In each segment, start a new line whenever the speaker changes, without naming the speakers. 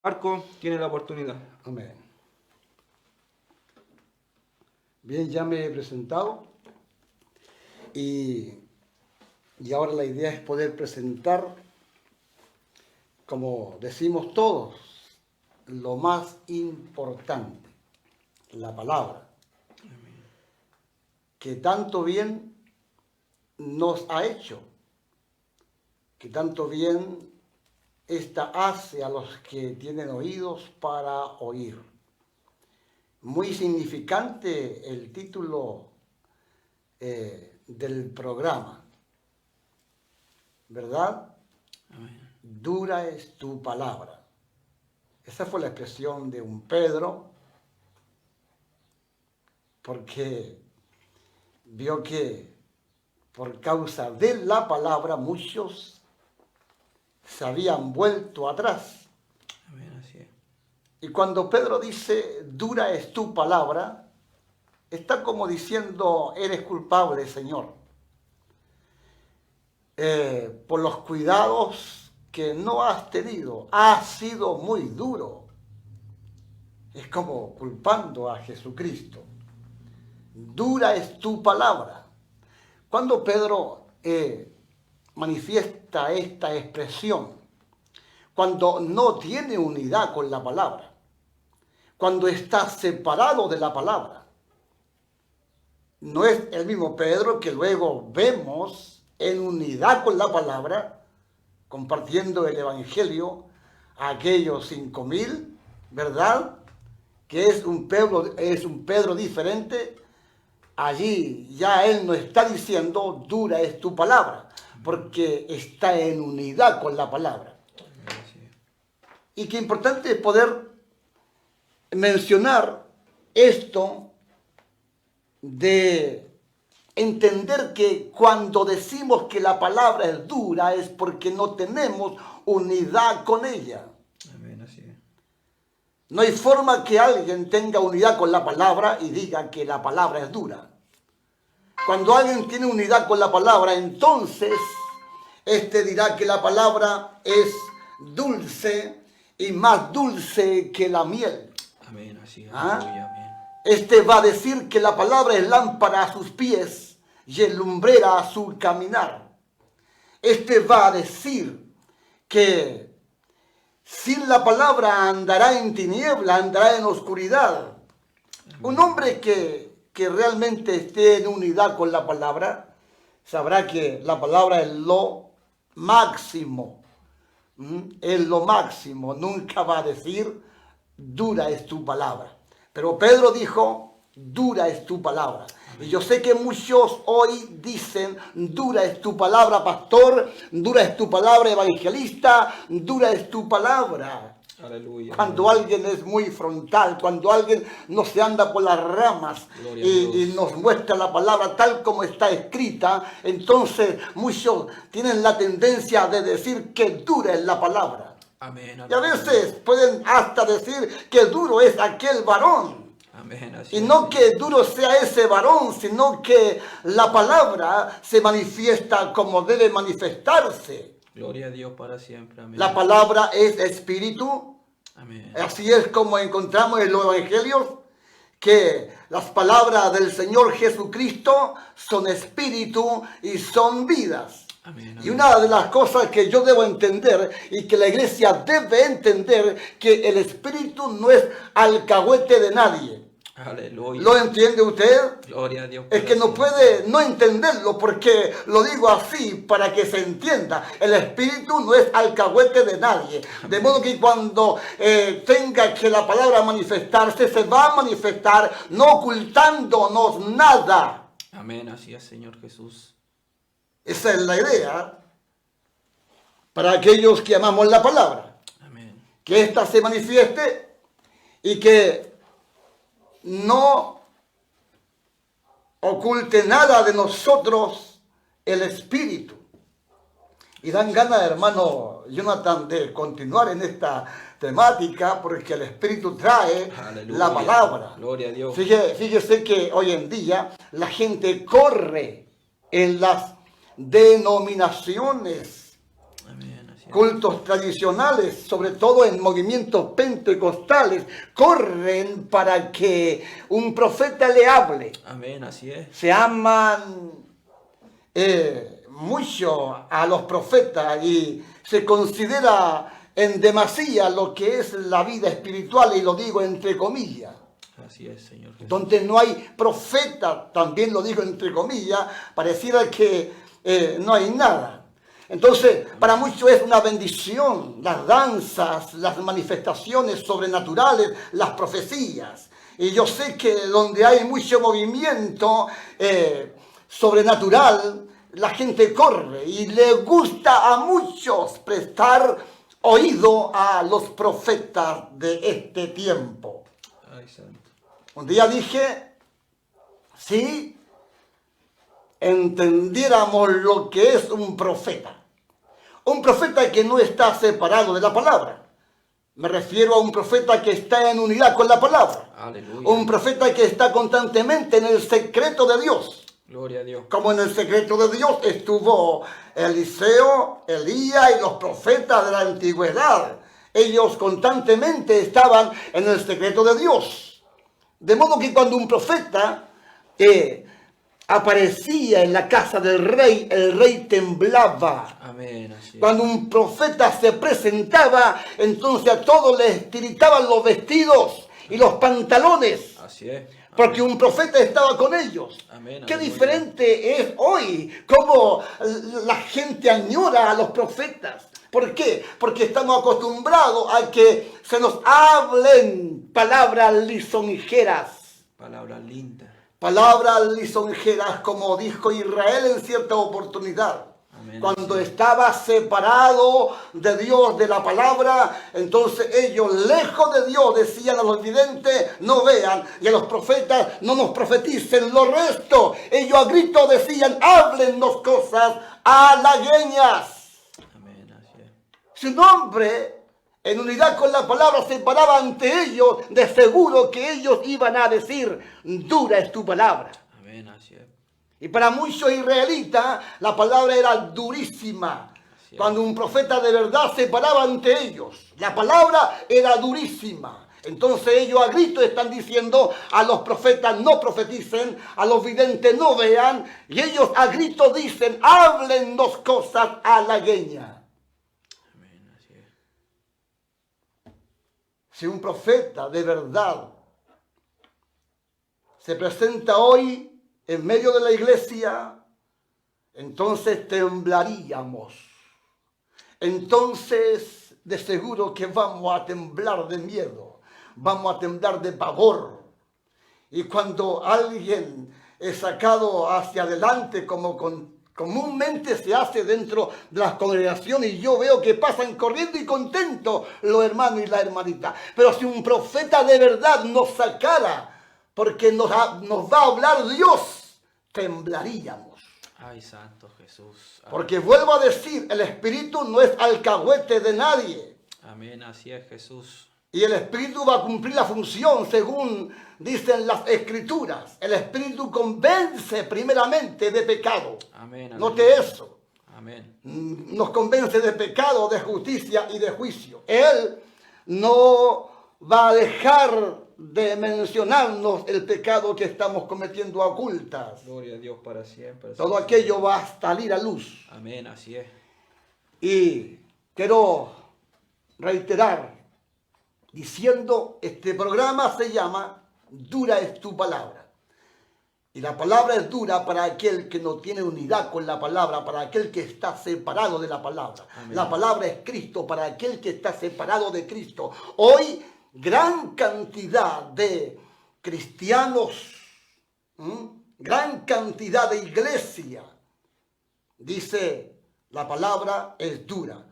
Marco tiene la oportunidad.
Amén. Bien, ya me he presentado y ahora la idea es poder presentar, como decimos todos, lo más importante, la palabra, que tanto bien nos ha hecho, que tanto bien esta hace a los que tienen oídos para oír. Muy significante el título del programa, ¿verdad?
Amén.
Dura es tu palabra. Esa fue la expresión de un Pedro, porque vio que por causa de la palabra muchos se habían vuelto atrás.
Amén, así es.
Y cuando Pedro dice, dura es tu palabra, está como diciendo, eres culpable, Señor, por los cuidados que no has tenido. Has sido muy duro. Es como culpando a Jesucristo. Dura es tu palabra. Cuando Pedro manifiesta esta expresión, cuando no tiene unidad con la palabra, cuando está separado de la palabra, no es el mismo Pedro que luego vemos en unidad con la palabra, compartiendo el Evangelio a aquellos 5,000, ¿verdad? Que es un Pedro diferente. Allí ya él no está diciendo, dura es tu palabra, porque está en unidad con la palabra.
Amén, así es.
Y qué importante poder mencionar esto de entender que cuando decimos que la palabra es dura es porque no tenemos unidad con ella.
Amén, así es.
No hay forma que alguien tenga unidad con la palabra y diga que la palabra es dura. Cuando alguien tiene unidad con la palabra, entonces este dirá que la palabra es dulce y más dulce que la miel.
Amén, así es.
¿Ah?
Aleluya, amén.
Este va a decir que la palabra es lámpara a sus pies y es lumbrera a su caminar. Este va a decir que sin la palabra andará en tiniebla, andará en oscuridad. Un hombre que realmente esté en unidad con la palabra, sabrá que la palabra es lo máximo. Es lo máximo. Nunca va a decir, dura es tu palabra. Pero Pedro dijo, dura es tu palabra. Y yo sé que muchos hoy dicen, dura es tu palabra, pastor, dura es tu palabra, evangelista, dura es tu palabra.
Aleluya.
Cuando alguien es muy frontal, cuando alguien no se anda por las ramas y nos muestra la palabra tal como está escrita, entonces muchos tienen la tendencia de decir que dura es la palabra.
Amén,
Y a veces pueden hasta decir que duro es aquel varón.
amén, así
Y
es,
no
Señor.
que duro sea ese varón, sino que la palabra se manifiesta como debe manifestarse.
Gloria a Dios para siempre. Amén.
La palabra es espíritu.
Amén.
Así es como encontramos en los evangelios que las palabras del Señor Jesucristo son espíritu y son vidas.
Amén,
Y
amén.
una de las cosas que yo debo entender y que la iglesia debe entender, que el espíritu no es alcahuete de nadie.
Aleluya.
¿Lo entiende usted?
Gloria a Dios.
Es que no puede no entenderlo, porque lo digo así para que se entienda. El espíritu no es alcahuete de nadie. De modo que cuando tenga que la palabra manifestarse, se va a manifestar no ocultándonos nada.
Amén, así es, Señor Jesús.
Esa es la idea para aquellos que amamos la palabra.
Amén.
Que ésta se manifieste y que no oculte nada de nosotros el espíritu. Y dan ganas, hermano Jonathan, de continuar en esta temática, porque el espíritu trae
Aleluya.
la palabra.
Gloria a Dios.
Fíjese que hoy en día la gente corre en las denominaciones.
Amén, así
cultos tradicionales, sobre todo en movimientos pentecostales, corren para que un profeta le hable.
Amén, así es.
Se aman mucho a los profetas y se considera en demasía lo que es la vida espiritual, y lo digo entre comillas.
Así es, Señor Jesús.
Donde no hay profeta, también lo digo entre comillas, pareciera que no hay nada. Entonces, para muchos es una bendición las danzas, las manifestaciones sobrenaturales, las profecías. Y yo sé que donde hay mucho movimiento sobrenatural, la gente corre y le gusta a muchos prestar oído a los profetas de este tiempo.
Ay, santo.
Un día dije, si entendiéramos lo que es un profeta que no está separado de la palabra. Me refiero a un profeta que está en unidad con la palabra.
Aleluya.
Un profeta que está constantemente en el secreto de Dios.
Gloria a Dios.
Como en el secreto de Dios estuvo Eliseo, Elías y los profetas de la antigüedad. Ellos constantemente estaban en el secreto de Dios. De modo que cuando un profeta aparecía en la casa del rey, el rey temblaba.
Amén, así es.
Cuando un profeta se presentaba, entonces a todos les tiritaban los vestidos y los pantalones.
Así es.
Porque un profeta estaba con ellos.
Amén,
Qué
aleluya.
diferente es hoy, cómo la gente añora a los profetas. ¿Por qué? Porque estamos acostumbrados a que se nos hablen palabras lisonjeras.
Palabra linda.
Palabras lisonjeras, como dijo Israel en cierta oportunidad.
Amén,
Cuando
así es.
estaba separado de Dios, de la palabra, entonces ellos, lejos de Dios, decían a los videntes, no vean, y a los profetas, no nos profeticen lo resto. Ellos a grito decían, háblennos cosas halagüeñas.
Amén, así es.
Si un hombre en unidad con la palabra se paraba ante ellos, de seguro que ellos iban a decir, dura es tu palabra.
Amén, así es.
Y para muchos israelitas la palabra era durísima.
Así es.
Cuando un profeta de verdad se paraba ante ellos, la palabra era durísima. Entonces ellos a grito están diciendo, a los profetas no profeticen, a los videntes no vean, y ellos a grito dicen, háblennos cosas halagüeñas.
Amén, así es.
Si un profeta de verdad se presenta hoy en medio de la iglesia, entonces temblaríamos. Entonces, de seguro que vamos a temblar de miedo, vamos a temblar de pavor. Y cuando alguien es sacado hacia adelante, como comúnmente se hace dentro de las congregaciones, y yo veo que pasan corriendo y contentos los hermanos y las hermanitas. Pero si un profeta de verdad nos sacara, porque nos va a hablar Dios, temblaríamos.
Ay, santo Jesús.
Porque vuelvo a decir, el Espíritu no es alcahuete de nadie.
Amén, así es, Jesús.
Y el Espíritu va a cumplir la función según dicen las Escrituras. El Espíritu convence primeramente de pecado.
Amén.
Note eso.
Amén.
Nos convence de pecado, de justicia y de juicio. Él no va a dejar de mencionarnos el pecado que estamos cometiendo a ocultas.
Gloria a Dios para siempre.
Todo aquello va a salir a luz.
Amén, así es.
Y quiero reiterar diciendo, este programa se llama Dura es tu palabra. Y la palabra es dura para aquel que no tiene unidad con la palabra, para aquel que está separado de la palabra.
Amén.
La palabra es Cristo para aquel que está separado de Cristo. Hoy, gran cantidad de cristianos, gran cantidad de iglesia, dice, la palabra es dura.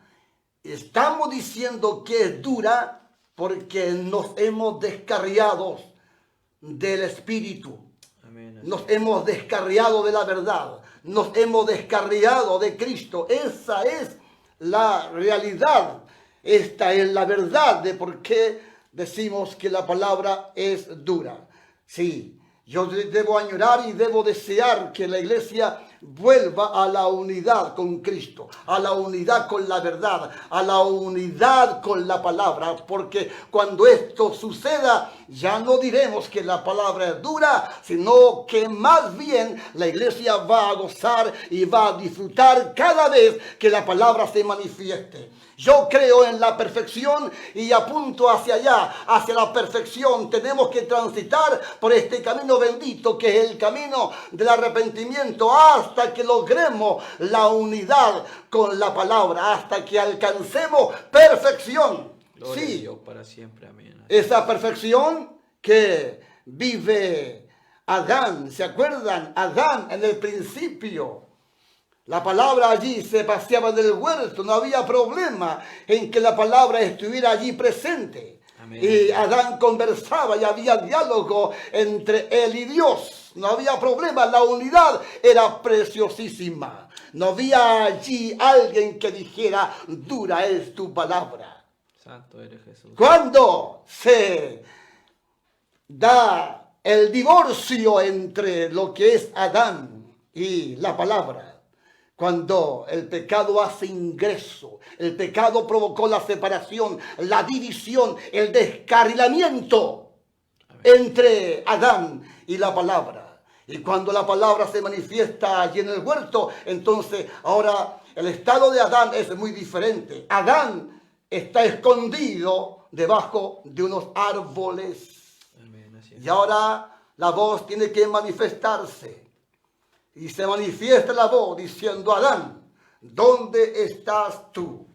Estamos diciendo que es dura porque nos hemos descarriado del Espíritu.
Amén.
Nos hemos descarriado de la verdad. Nos hemos descarriado de Cristo. Esa es la realidad. Esta es la verdad de por qué decimos que la palabra es dura. Sí, yo debo añorar y debo desear que la iglesia vuelva a la unidad con Cristo, a la unidad con la verdad, a la unidad con la palabra, porque cuando esto suceda, ya no diremos que la palabra es dura, sino que más bien la iglesia va a gozar y va a disfrutar cada vez que la palabra se manifieste. Yo creo en la perfección y apunto hacia allá, hacia la perfección. Tenemos que transitar por este camino bendito que es el camino del arrepentimiento hasta que logremos la unidad con la palabra, hasta que alcancemos perfección.
Gloria a
Sí,
Dios para siempre. Amén.
esa perfección que vive Adán. ¿Se acuerdan? Adán en el principio. La palabra allí se paseaba del huerto, no había problema en que la palabra estuviera allí presente.
Amén.
Y Adán conversaba y había diálogo entre él y Dios. No había problema, la unidad era preciosísima. No había allí alguien que dijera, dura es tu palabra.
Santo eres Jesús.
Cuando se da el divorcio entre lo que es Adán y la palabra, cuando el pecado hace ingreso, el pecado provocó la separación, la división, el descarrilamiento entre Adán y la palabra. Y cuando la palabra se manifiesta allí en el huerto, entonces ahora el estado de Adán es muy diferente. Adán está escondido debajo de unos árboles.
Amén. Así es.
Y ahora la voz tiene que manifestarse. Y se manifiesta la voz diciendo, Adán, ¿dónde estás tú?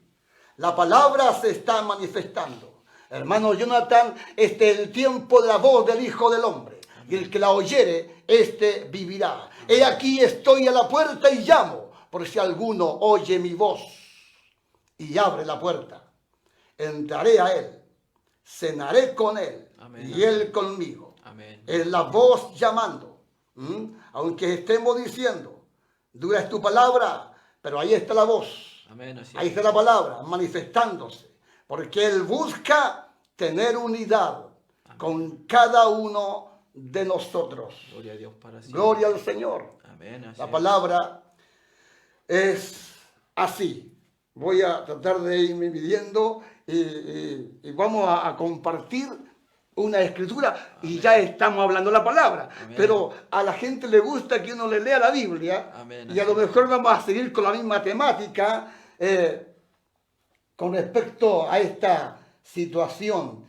La palabra se está manifestando. Hermano Jonathan, este es el tiempo de la voz del Hijo del Hombre. Y el que la oyere, este vivirá. He aquí estoy a la puerta y llamo, por si alguno oye mi voz y abre la puerta. Entraré a él, cenaré con él.
Amén.
Y él conmigo.
Amén.
Es la voz llamando. Aunque estemos diciendo, dura es tu palabra, pero ahí está la voz.
Amén. Así
Ahí
es.
está la palabra manifestándose. Porque Él busca tener unidad con cada uno de nosotros.
Gloria a Dios para siempre.
Gloria al Señor.
Amén. Así
La
es.
palabra es así. Voy a tratar de irme midiendo y vamos a compartir una escritura y ya estamos hablando la palabra.
Amén.
Pero a la gente le gusta que uno le lea la Biblia.
Amén.
Y a lo mejor vamos a seguir con la misma temática con respecto a esta situación.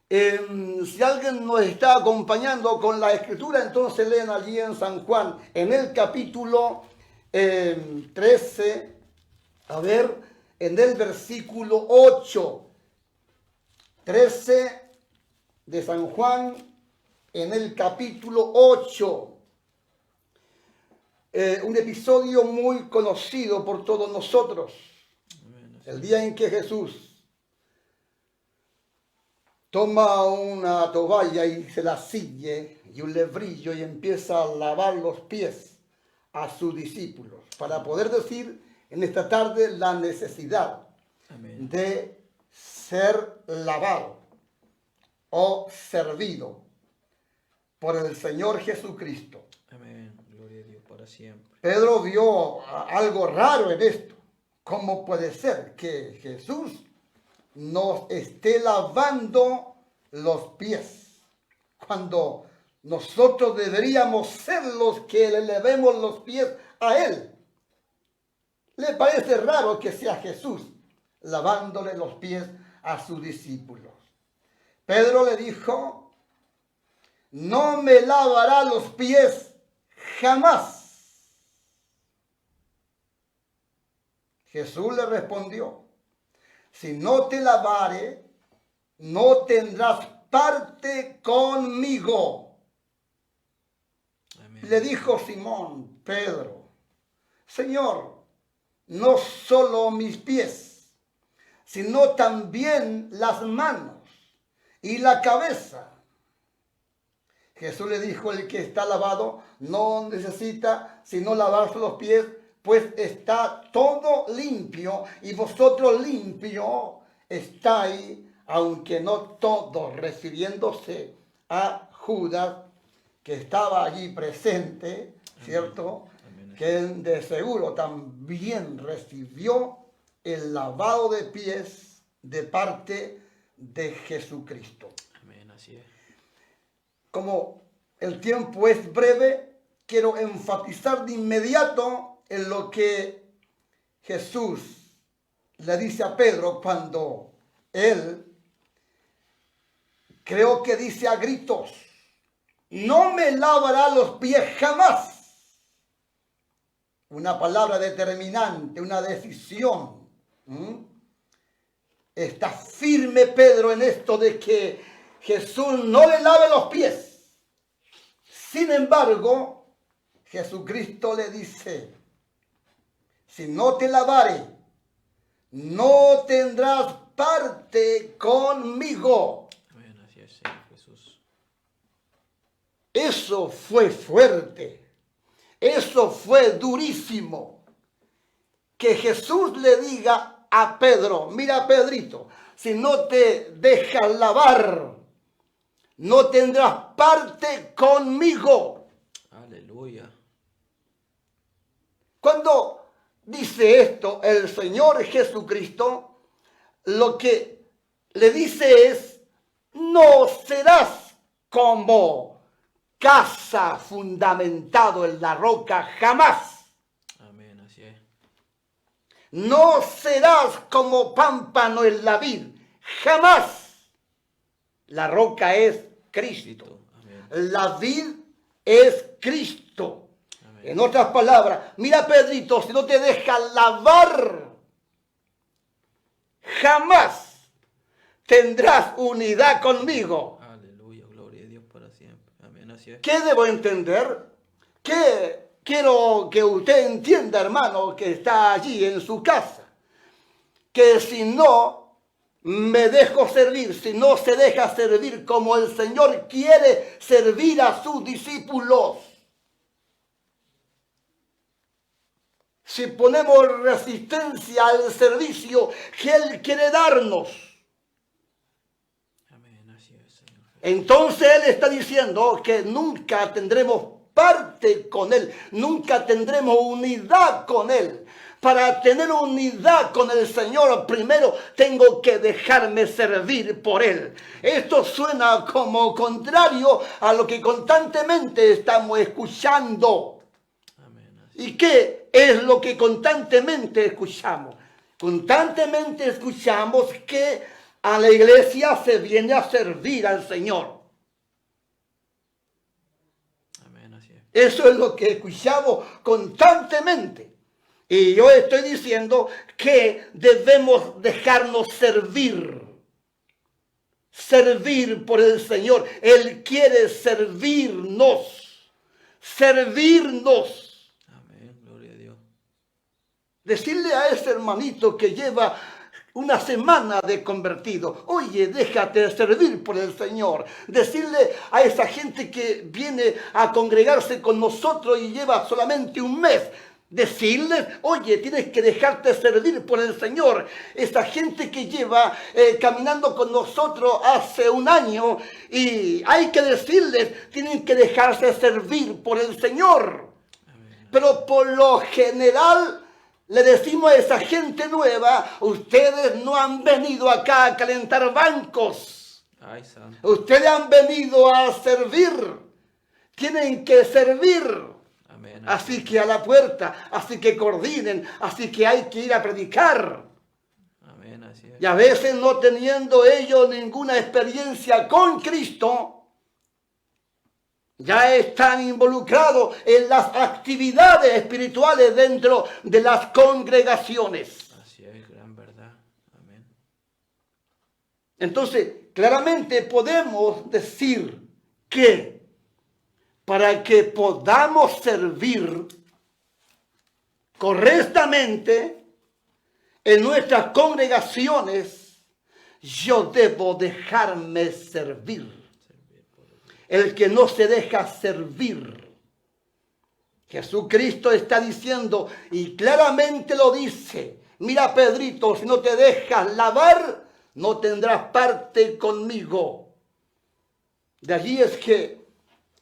Si alguien nos está acompañando con la escritura, entonces lean allí en San Juan, en el capítulo 13, a ver, en el versículo 8, 13 de San Juan, en el capítulo 8. Un episodio muy conocido por todos nosotros.
Amén. Así
El día en que Jesús toma una toalla y se la ciñe y un lebrillo y empieza a lavar los pies a sus discípulos para poder decir en esta tarde la necesidad
Amén.
de ser lavado o servido por el Señor Jesucristo.
Amén. Gloria a Dios para siempre.
Pedro vio algo raro en esto. ¿Cómo puede ser que Jesús nos esté lavando los pies cuando nosotros deberíamos ser los que le lavemos los pies a Él? ¿Le parece raro que sea Jesús lavándole los pies a sus discípulos? Pedro le dijo, no me lavará los pies jamás. Jesús le respondió, si no te lavare, no tendrás parte conmigo.
Amén.
Le dijo Simón, Pedro, Señor, no solo mis pies, sino también las manos y la cabeza. Jesús le dijo, el que está lavado no necesita sino lavarse los pies, pues está todo limpio y vosotros limpio estáis, aunque no todos, refiriéndose a Judas, que estaba allí presente, ¿cierto?
Amén. Amén.
que de seguro también recibió el lavado de pies de parte de Jesucristo.
Amén, así es.
Como el tiempo es breve, quiero enfatizar de inmediato en lo que Jesús le dice a Pedro cuando él, creo que dice a gritos, no me lavará los pies jamás. Una palabra determinante, una decisión. Está firme Pedro en esto de que Jesús no le lave los pies. Sin embargo, Jesucristo le dice, si no te lavare, no tendrás parte conmigo.
Amén, así es, Señor Jesús.
Eso fue fuerte. Eso fue durísimo. Que Jesús le diga a Pedro, mira Pedrito, si no te dejas lavar, no tendrás parte conmigo.
Aleluya.
Cuando dice esto el Señor Jesucristo, lo que le dice es, no serás como casa fundamentado en la roca jamás.
Amén, así es.
No serás como pámpano en la vid, jamás. La roca es Cristo.
Amén.
La vid es Cristo.
Amén.
En otras palabras, mira Pedrito, si no te dejas lavar, jamás tendrás unidad conmigo.
Aleluya, gloria a Dios para siempre. Amén, así es.
¿Qué debo entender? ¿Qué quiero que usted entienda, hermano, que está allí en su casa? Que si no me dejo servir, si no se deja servir como el Señor quiere servir a sus discípulos, si ponemos resistencia al servicio que Él quiere darnos,
Amén, así es, Señor Jesús.
entonces Él está diciendo que nunca tendremos parte con Él, nunca tendremos unidad con Él. Para tener unidad con el Señor, primero tengo que dejarme servir por Él. Esto suena como contrario a lo que constantemente estamos escuchando.
Amén, así
¿Y qué es lo que constantemente escuchamos? Constantemente escuchamos que a la iglesia se viene a servir al Señor.
Amén, así es.
Eso es lo que escuchamos constantemente. Y yo estoy diciendo que debemos dejarnos servir. Servir por el Señor. Él quiere servirnos. Servirnos.
Amén, gloria a Dios.
Decirle a ese hermanito que lleva una semana de convertido, oye, déjate servir por el Señor. Decirle a esa gente que viene a congregarse con nosotros y lleva solamente un mes, decirles, oye, tienes que dejarte servir por el Señor. Esa gente que lleva caminando con nosotros hace un año y hay que decirles, tienen que dejarse servir por el Señor.
Amén.
Pero por lo general le decimos a esa gente nueva, ustedes no han venido acá a calentar bancos.
Ay, santo.
Ustedes han venido a servir. Tienen que servir.
Amén.
Así que a la puerta, así que coordinen, así que hay que ir a predicar.
Amén, así es.
Y a veces no teniendo ellos ninguna experiencia con Cristo, ya están involucrados en las actividades espirituales dentro de las congregaciones.
Así es, gran verdad. Amén.
Entonces, claramente podemos decir que para que podamos servir correctamente en nuestras congregaciones, yo debo dejarme servir. El que no se deja servir. Jesucristo está diciendo, y claramente lo dice, mira Pedrito, si no te dejas lavar, no tendrás parte conmigo. De allí es que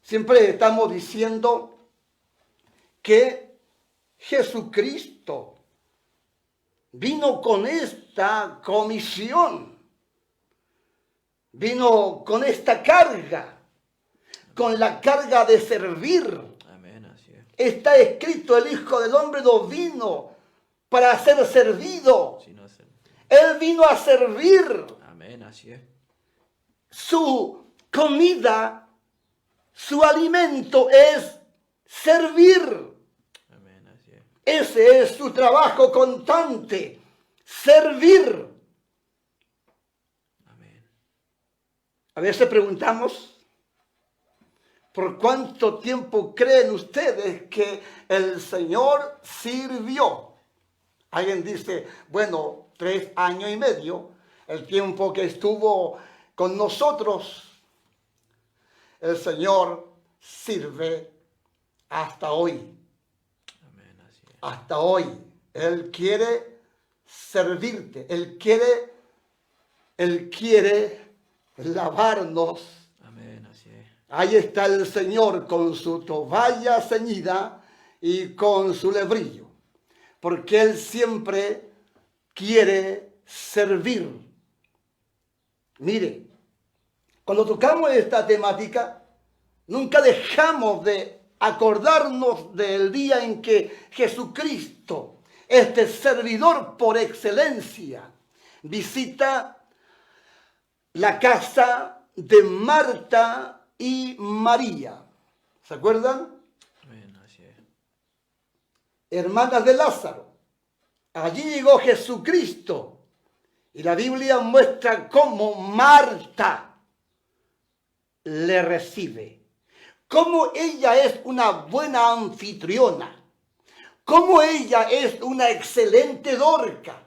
siempre estamos diciendo que Jesucristo vino con esta comisión, vino con esta carga, con la carga de servir.
Amén, así es.
Está escrito, el Hijo del Hombre no vino para ser servido.
Si no se-
Él vino a servir.
Amén, así es.
Su comida, su alimento es servir.
Amén, así es.
Ese es su trabajo constante, servir.
Amén.
A veces preguntamos, ¿por cuánto tiempo creen ustedes que el Señor sirvió? Alguien dice, bueno, 3 años y medio, el tiempo que estuvo con nosotros. El Señor sirve hasta hoy.
Amén, así es.
Hasta hoy. Él quiere servirte. Él quiere lavarnos.
Amén, así es.
Ahí está el Señor con su toalla ceñida y con su lebrillo. Porque Él siempre quiere servir. Mire, cuando tocamos esta temática, nunca dejamos de acordarnos del día en que Jesucristo, este servidor por excelencia, visita la casa de Marta y María. ¿Se acuerdan?
Amén, así es.
Hermanas de Lázaro. Allí llegó Jesucristo. Y la Biblia muestra cómo Marta le recibe. Cómo ella es una buena anfitriona. Cómo ella es una excelente Dorca.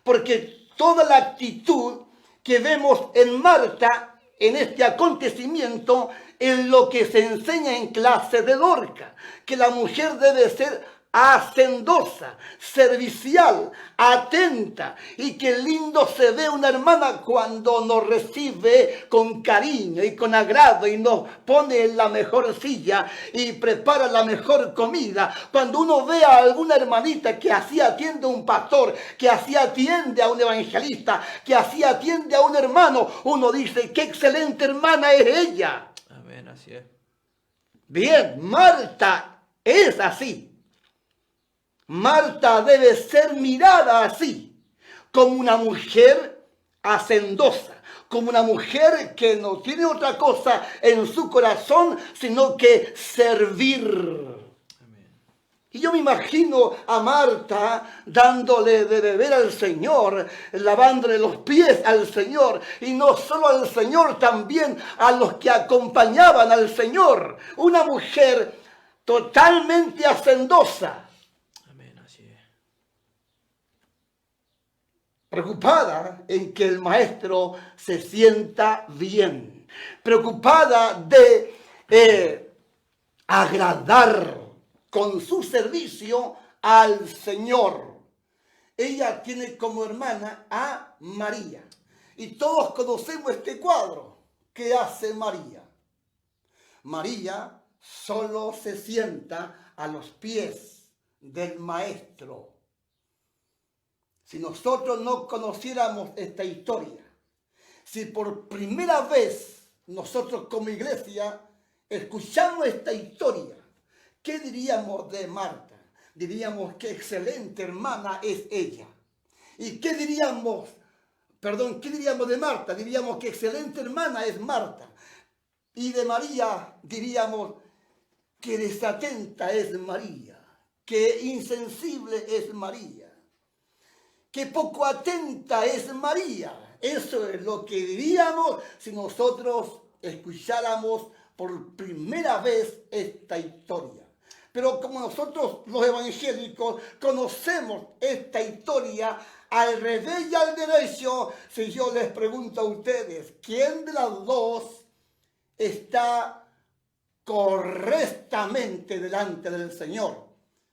Porque toda la actitud que vemos en Marta, en este acontecimiento, es lo que se enseña en clase de Dorca. Que la mujer debe ser hacendosa, servicial, atenta, y qué lindo se ve una hermana cuando nos recibe con cariño y con agrado y nos pone en la mejor silla y prepara la mejor comida. Cuando uno ve a alguna hermanita que así atiende a un pastor, que así atiende a un evangelista, que así atiende a un hermano, uno dice, qué excelente hermana es ella.
Amén, así es.
Bien, Marta es así. Marta debe ser mirada así, como una mujer hacendosa, como una mujer que no tiene otra cosa en su corazón, sino que servir.
Amén.
Y yo me imagino a Marta dándole de beber al Señor, lavándole los pies al Señor, y no solo al Señor, también a los que acompañaban al Señor. Una mujer totalmente hacendosa.
Amén, así es.
Preocupada en que el maestro se sienta bien, preocupada de agradar con su servicio al Señor. Ella tiene como hermana a María, y todos conocemos este cuadro. ¿Qué hace María? María solo se sienta a los pies del maestro. Si nosotros no conociéramos esta historia, si por primera vez nosotros como iglesia escuchamos esta historia, ¿qué diríamos de Marta? Diríamos qué excelente hermana es ella. ¿Y qué diríamos de Marta? Diríamos qué excelente hermana es Marta. Y de María diríamos qué desatenta es María, qué insensible es María. Qué poco atenta es María. Eso es lo que diríamos si nosotros escucháramos por primera vez esta historia. Pero como nosotros los evangélicos conocemos esta historia al revés y al derecho, si yo les pregunto a ustedes, ¿quién de las dos está correctamente delante del Señor?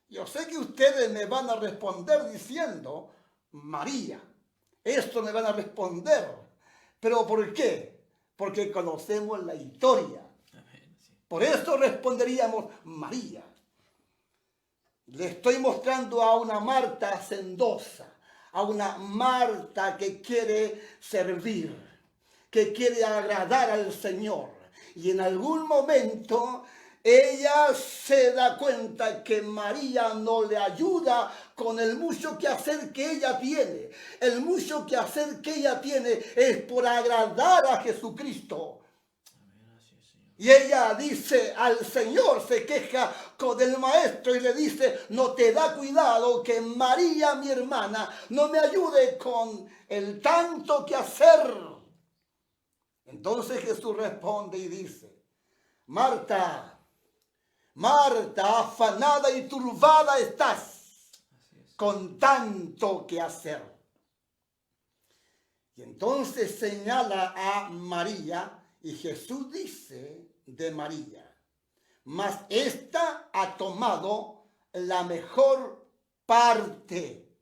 Yo sé que ustedes me van a responder diciendo María. Esto me van a responder. ¿Pero por qué? Porque conocemos la historia.
Amén, sí.
Por eso responderíamos María. Le estoy mostrando a una Marta hacendosa, a una Marta que quiere servir, que quiere agradar al Señor. Y en algún momento ella se da cuenta que María no le ayuda con el mucho quehacer que ella tiene. El mucho quehacer que ella tiene es por agradar a Jesucristo.
Amén, así es, Señor.
Y ella dice al Señor, se queja con el maestro y le dice, no te da cuidado que María, mi hermana, no me ayude con el tanto que hacer. Entonces Jesús responde y dice, Marta, Marta, afanada y turbada estás
Así es.
con tanto que hacer. Y entonces señala a María y Jesús dice de María, mas esta ha tomado la mejor parte.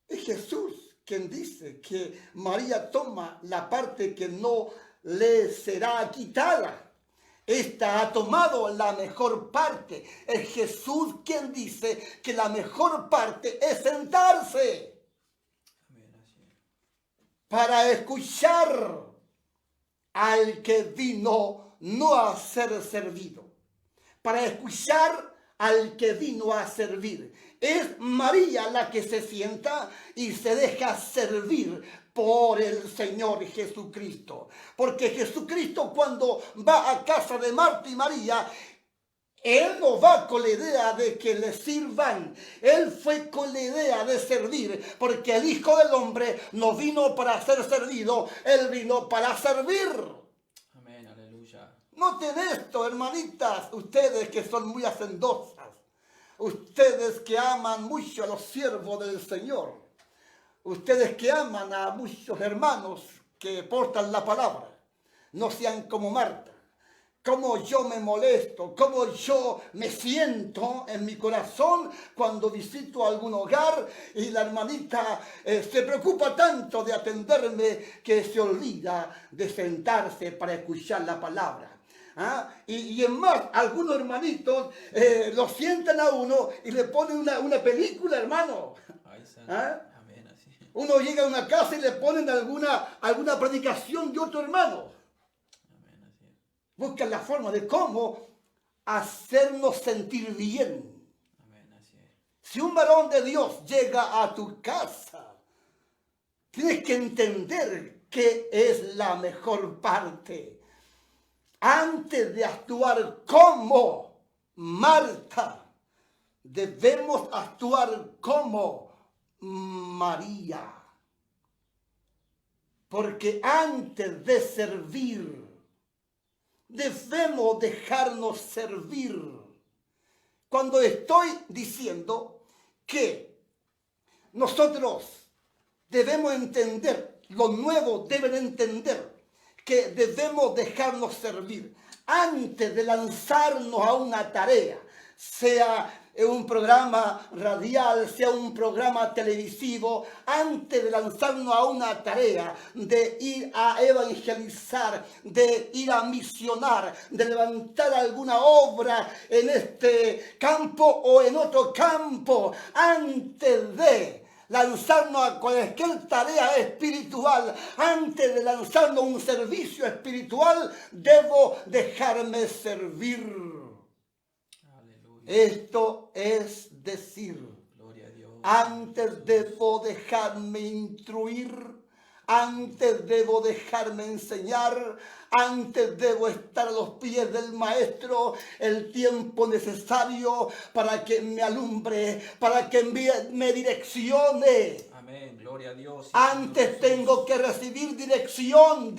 Es Jesús quien dice que María toma la parte que no le será quitada. Esta ha tomado la mejor parte. Es Jesús quien dice que la mejor parte es sentarse
Amén, así es.
para escuchar al que vino no a ser servido, para escuchar al que vino a servir. Es María la que se sienta y se deja servir por el Señor Jesucristo. Porque Jesucristo, cuando va a casa de Marta y María, Él no va con la idea de que le sirvan. Él fue con la idea de servir. Porque el Hijo del Hombre no vino para ser servido. Él vino para servir.
Amén, aleluya.
Noten esto, hermanitas, ustedes que son muy hacendosas, ustedes que aman mucho a los siervos del Señor, ustedes que aman a muchos hermanos que portan la palabra, no sean como Marta. Cómo yo me molesto, cómo yo me siento en mi corazón cuando visito algún hogar y la hermanita se preocupa tanto de atenderme que se olvida de sentarse para escuchar la palabra. ¿Ah? Y en más, algunos hermanitos lo sientan a uno y le ponen una película, hermano.
Ay, santo.
¿Ah?
Amén, así es.
Uno llega a una casa y le ponen alguna predicación de otro hermano.
Amén, así es.
Buscan la forma de cómo hacernos sentir bien.
Amén, así es.
Si un varón de Dios llega a tu casa, tienes que entender que es la mejor parte. Antes de actuar como Marta, debemos actuar como María. Porque antes de servir, debemos dejarnos servir. Cuando estoy diciendo que nosotros debemos entender, los nuevos deben entender que debemos dejarnos servir antes de lanzarnos a una tarea, sea un programa radial, sea un programa televisivo, antes de lanzarnos a una tarea de ir a evangelizar, de ir a misionar, de levantar alguna obra en este campo o en otro campo, antes de lanzarnos a cualquier tarea espiritual, antes de lanzarnos a un servicio espiritual, debo dejarme servir.
Aleluya.
Esto es decir,
Gloria a Dios.
antes debo dejarme instruir, antes debo dejarme enseñar, antes debo estar a los pies del maestro el tiempo necesario para que me alumbre, para que me direccione.
Amén, gloria a Dios.
Antes tengo que recibir dirección.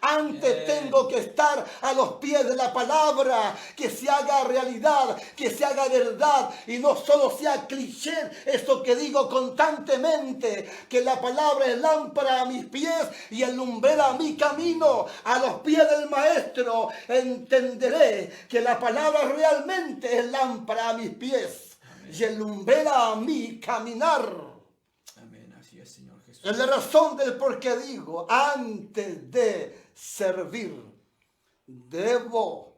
Antes tengo que estar a los pies de la palabra, que se haga realidad, que se haga verdad y no solo sea cliché, eso que digo constantemente, que la palabra es lámpara a mis pies y alumbrera a mi camino. A los pies del maestro entenderé que la palabra realmente es lámpara a mis pies.
Amén.
Y alumbrera a mi caminar.
Amén, así es, Señor Jesús.
Es la razón del por qué digo, antes de servir, debo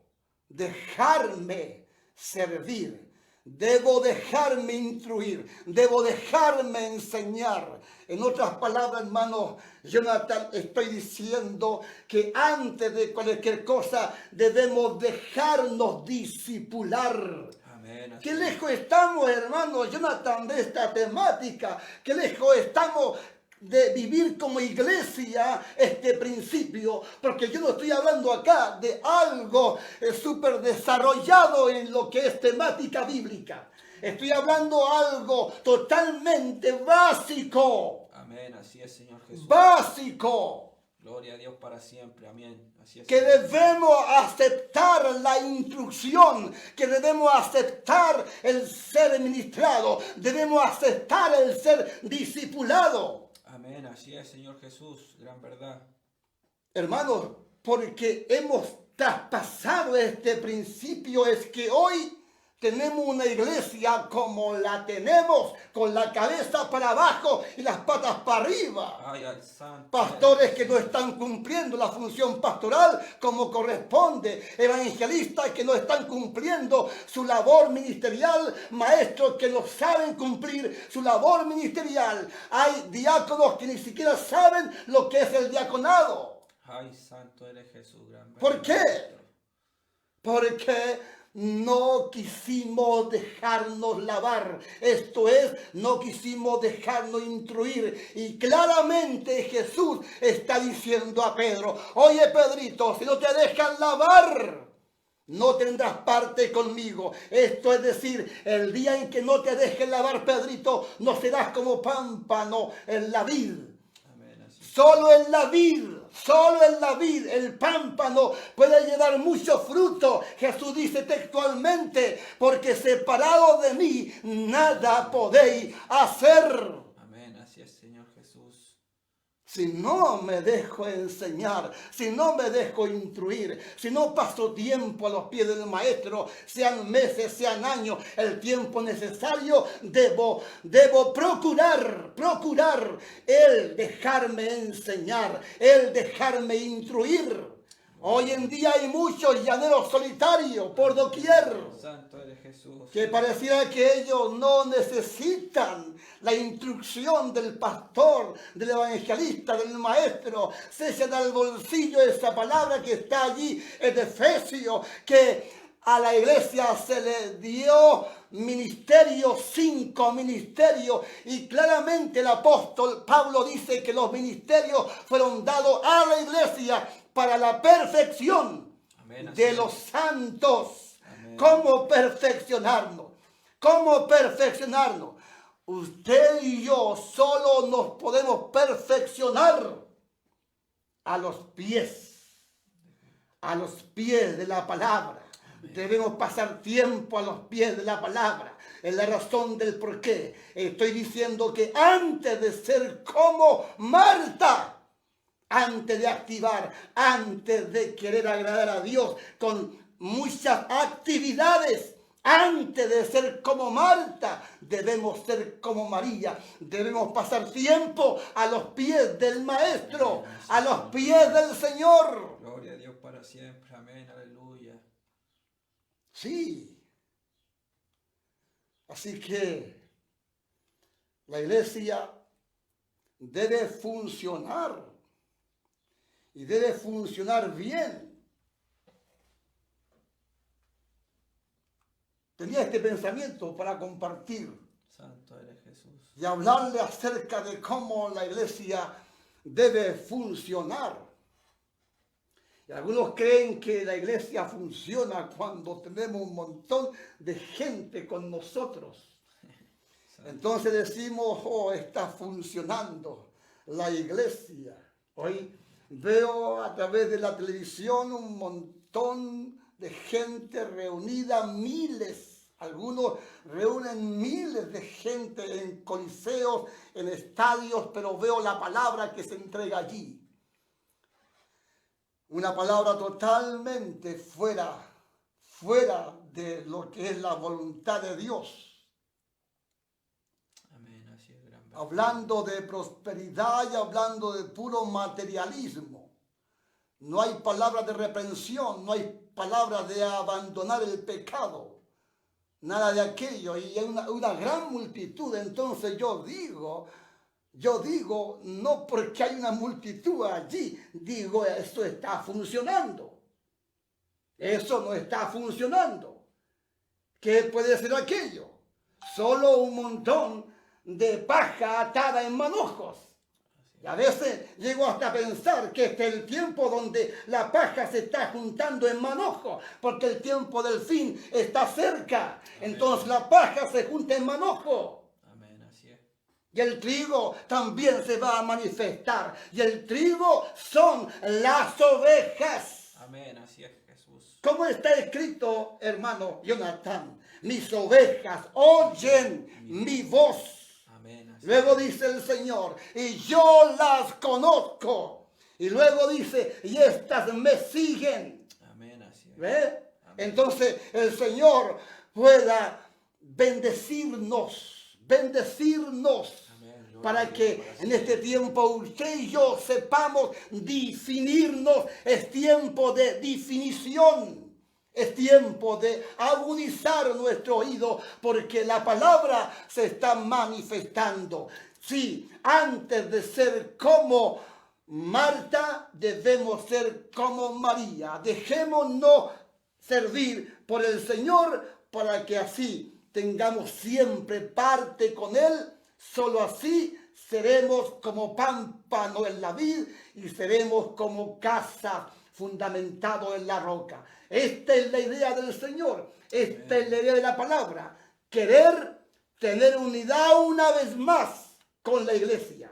dejarme servir. Debo dejarme instruir, debo dejarme enseñar. En otras palabras, hermano Jonathan, estoy diciendo que antes de cualquier cosa debemos dejarnos discipular.
Amén. Así
Qué
es.
lejos estamos, hermano Jonathan, de esta temática. Qué lejos estamos de vivir como iglesia este principio, porque yo no estoy hablando acá de algo súper desarrollado en lo que es temática bíblica. Estoy hablando algo totalmente básico,
Amén. Así es, Señor Jesús.
básico,
Gloria a Dios para siempre. Amén. Así es.
que
Señor.
debemos aceptar la instrucción, que debemos aceptar el ser ministrado, debemos aceptar el ser discipulado.
Amén. Así es, Señor Jesús. Gran verdad.
Hermanos, porque hemos traspasado este principio, es que hoy tenemos una iglesia como la tenemos, con la cabeza para abajo y las patas para arriba.
Ay, al santo.
Pastores que no están cumpliendo la función pastoral como corresponde, evangelistas que no están cumpliendo su labor ministerial, maestros que no saben cumplir su labor ministerial. Hay diáconos que ni siquiera saben lo que es el diaconado.
Ay, santo eres Jesús. Gran verdad.
¿Por qué? Porque no quisimos dejarnos lavar, esto es, no quisimos dejarnos instruir. Y claramente Jesús está diciendo a Pedro: oye, Pedrito, si no te dejan lavar, no tendrás parte conmigo. Esto es decir, el día en que no te dejen lavar, Pedrito, no serás como pámpano en la vid.
Amén. Así es.
Solo en la vid, el pámpano puede llevar mucho fruto. Jesús dice textualmente: porque separado de mí nada podéis hacer.
Amén. Así es, Señor Jesús.
Si no me dejo enseñar, si no me dejo instruir, si no paso tiempo a los pies del maestro, sean meses, sean años, el tiempo necesario, debo procurar el dejarme enseñar, el dejarme instruir. Hoy en día hay muchos llaneros solitarios por doquier,
Santo eres Jesús.
que pareciera que ellos no necesitan la instrucción del pastor, del evangelista, del maestro. Se echan al bolsillo esa palabra que está allí en Efesios, que a la iglesia se le dio ministerio, 5 ministerios, y claramente el apóstol Pablo dice que los ministerios fueron dados a la iglesia para la perfección
Amén. Así
de
es.
los santos.
Amén.
¿Cómo perfeccionarnos? ¿Cómo perfeccionarnos? Usted y yo solo nos podemos perfeccionar a los pies de la palabra. Debemos pasar tiempo a los pies de la palabra. Es la razón del por qué estoy diciendo que antes de ser como Marta, antes de activar, antes de querer agradar a Dios con muchas actividades, antes de ser como Marta, debemos ser como María. Debemos pasar tiempo a los pies del Maestro, a los pies del Señor.
Gloria a Dios para siempre. Amén. Aleluya.
Sí. Así que la iglesia debe funcionar y debe funcionar bien. Tenía este pensamiento para compartir
Santo eres Jesús.
y hablarle acerca de cómo la iglesia debe funcionar. Y algunos creen que la iglesia funciona cuando tenemos un montón de gente con nosotros. Entonces decimos: oh, está funcionando la iglesia. Hoy veo a través de la televisión un montón de gente reunida, miles. Algunos reúnen miles de gente en coliseos, en estadios, pero veo la palabra que se entrega allí. Una palabra totalmente fuera de lo que es la voluntad de Dios.
Amén. Así es, gran verdad.
Hablando de prosperidad y hablando de puro materialismo. No hay palabra de reprensión, no hay palabra de abandonar el pecado. nada de aquello, y hay una gran multitud. Entonces yo digo, no porque hay una multitud allí, digo, esto está funcionando. Eso no está funcionando. ¿Qué puede ser aquello? Solo un montón de paja atada en manojos. Y a veces llego hasta a pensar que este es el tiempo donde la paja se está juntando en manojo, porque el tiempo del fin está cerca. Entonces la paja se junta en manojo.
Amén, así es.
Y el trigo también se va a manifestar. Y el trigo son las ovejas.
Amén, así es, Jesús.
¿Cómo está escrito, hermano Jonathan? Mis ovejas oyen mi voz.
Amén, así
Luego dice el Señor, y yo las conozco. Y luego dice, y estas me siguen.
Amén, así es.
¿Ve?
Amén.
Entonces el Señor pueda bendecirnos.
Amén, gloria a
Para
Dios,
que
para
en este tiempo usted y yo sepamos definirnos. Es tiempo de definición. Es tiempo de agudizar nuestro oído, porque la palabra se está manifestando. Sí, antes de ser como Marta, debemos ser como María. Dejémonos servir por el Señor para que así tengamos siempre parte con Él. Solo así seremos como pámpano en la vid y seremos como casa fundamentado en la roca. Esta es la idea del Señor. Esta es la idea de la palabra. Querer tener unidad una vez más con la iglesia.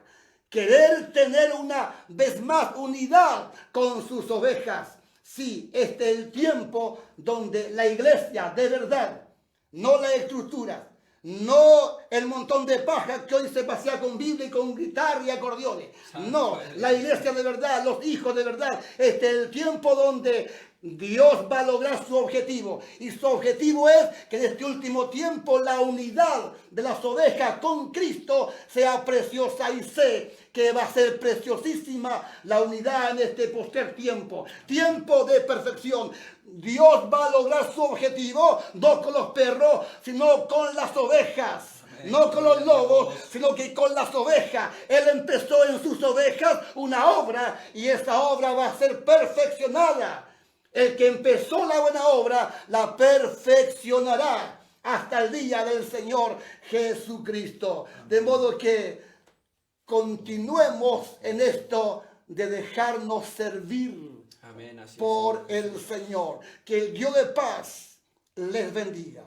Querer tener una vez más unidad con sus ovejas. Sí, este es el tiempo donde la iglesia de verdad, no las estructuras, no el montón de paja que hoy se pasea con Biblia y con guitarra y acordeones. No, la iglesia de verdad, los hijos de verdad. Este es el tiempo donde Dios va a lograr su objetivo. Y su objetivo es que en este último tiempo la unidad de las ovejas con Cristo sea preciosa, y sé que va a ser preciosísima la unidad en este postrer tiempo. Tiempo de perfección. Dios va a lograr su objetivo, no con los perros, sino con las ovejas.
Amén.
No con los lobos, sino que con las ovejas. Él empezó en sus ovejas una obra, y esa obra va a ser perfeccionada. El que empezó la buena obra la perfeccionará hasta el día del Señor Jesucristo. De modo que continuemos en esto de dejarnos servir
Amén, así es,
por
Señor
el
Jesús.
Señor. Que el Dios de paz les bendiga.